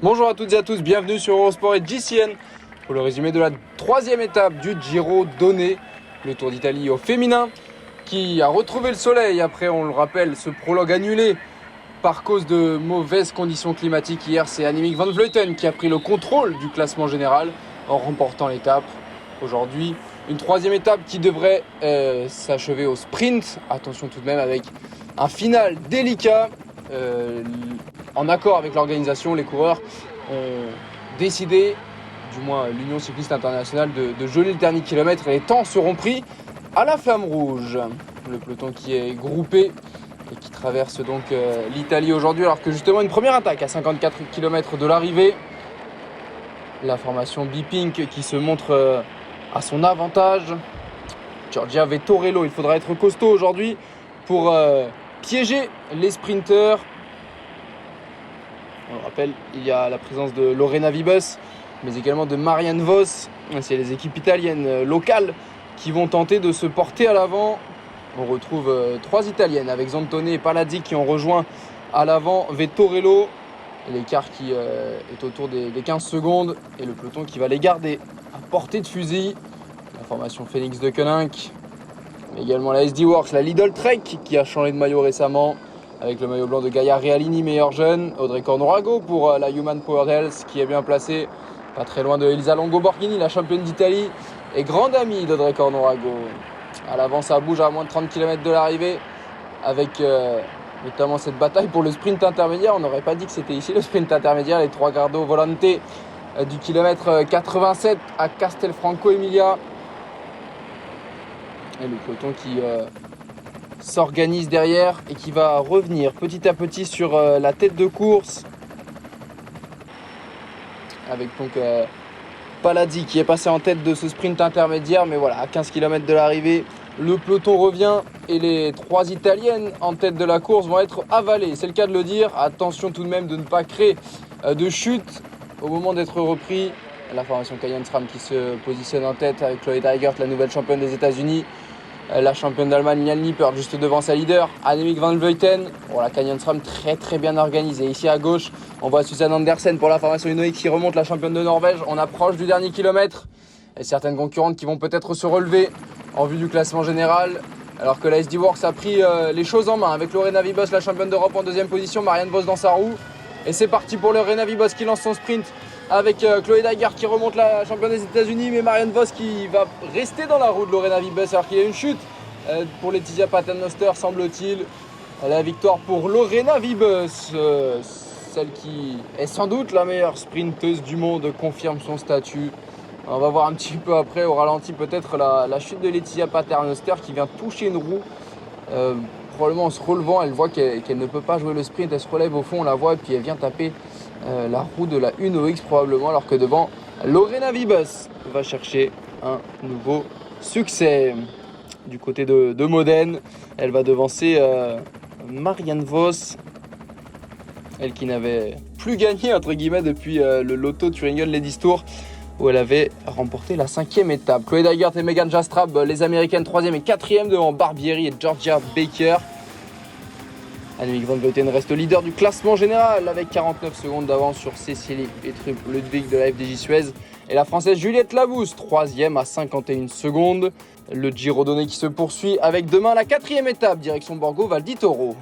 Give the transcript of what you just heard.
Bonjour à toutes et à tous, bienvenue sur Eurosport et GCN pour le résumé de la troisième étape du Giro Donné, le Tour d'Italie au féminin qui a retrouvé le soleil après, on le rappelle, ce prologue annulé par cause de mauvaises conditions climatiques. Hier, c'est Annemiek van Vleuten qui a pris le contrôle du classement général en remportant l'étape. Aujourd'hui, une troisième étape qui devrait s'achever au sprint. Attention tout de même avec un final délicat. En accord avec l'organisation, les coureurs ont décidé, du moins l'Union cycliste internationale, de geler le dernier kilomètre et les temps seront pris à la flamme rouge. Le peloton qui est groupé et qui traverse donc l'Italie aujourd'hui, alors que justement une première attaque à 54 km de l'arrivée. La formation B-Pink qui se montre à son avantage. Giorgia Vettorello, il faudra être costaud aujourd'hui pour piéger les sprinteurs. On le rappelle, il y a la présence de Lorena Wiebes, mais également de Marianne Vos. C'est les équipes italiennes locales qui vont tenter de se porter à l'avant. On retrouve trois italiennes avec Zantone et Palazzi qui ont rejoint à l'avant Vettorello. L'écart qui est autour des 15 secondes et le peloton qui va les garder à portée de fusil. La formation Phoenix de Koenig, mais également la SD Works, la Lidl Trek qui a changé de maillot récemment avec le maillot blanc de Gaia Realini, meilleur jeune. Audrey Cornorago pour la Human Powered Health qui est bien placée, pas très loin de Elisa Longo Borghini, la championne d'Italie et grande amie d'Audrey Cornorago. À l'avant, ça bouge à moins de 30 km de l'arrivée avec notamment cette bataille pour le sprint intermédiaire. On n'aurait pas dit que c'était ici le sprint intermédiaire, les trois Gardo Volante du kilomètre 87 à Castelfranco Emilia. Et le peloton qui s'organise derrière et qui va revenir petit à petit sur la tête de course avec donc Palazzi qui est passé en tête de ce sprint intermédiaire, mais voilà, à 15 km de l'arrivée, le peloton revient et les trois italiennes en tête de la course vont être avalées, c'est le cas de le dire. Attention tout de même de ne pas créer de chute au moment d'être repris. La formation Canyon SRAM qui se positionne en tête avec Chloé Dygert, la nouvelle championne des États-Unis. La championne d'Allemagne, Jan Lippert, juste devant sa leader, Annemiek van Vleuten. La Canyon SRAM très bien organisée. Ici à gauche, on voit Susanne Andersen pour la formation Inuit qui remonte, la championne de Norvège. On approche du dernier kilomètre. Et certaines concurrentes qui vont peut-être se relever en vue du classement général. Alors que la SD Works a pris les choses en main avec Lorena Wiebes, la championne d'Europe en deuxième position, Marianne Vos dans sa roue. Et c'est parti pour Lorena Wiebes qui lance son sprint avec Chloé Dygert qui remonte, la championne des États-Unis, mais Marianne Vos qui va rester dans la roue de Lorena Wiebes alors qu'il y a une chute pour Laetitia Paternoster, semble-t-il. La victoire pour Lorena Wiebes, celle qui est sans doute la meilleure sprinteuse du monde, confirme son statut. On va voir un petit peu après au ralenti peut-être la chute de Laetitia Paternoster qui vient toucher une roue. Probablement en se relevant, elle voit qu'elle ne peut pas jouer le sprint, elle se relève au fond, on la voit et puis elle vient taper la roue de la Uno X probablement, alors que devant Lorena Wiebes va chercher un nouveau succès. Du côté de Modène, elle va devancer Marianne Vos, elle qui n'avait plus gagné entre guillemets depuis le Lotto Thuringen Ladies Tour où elle avait remporté la 5e étape. Chloé Dygert et Megan Jastrab, les américaines 3e et 4e devant Barbieri et Georgia Baker. Annemiek van Vleuten reste leader du classement général avec 49 secondes d'avance sur Cécilie Petrup Ludwig de la FDJ Suez. Et la française Juliette Labousse, 3e à 51 secondes. Le Giro Donné qui se poursuit avec demain la 4e étape, direction Borgo Val di Toro.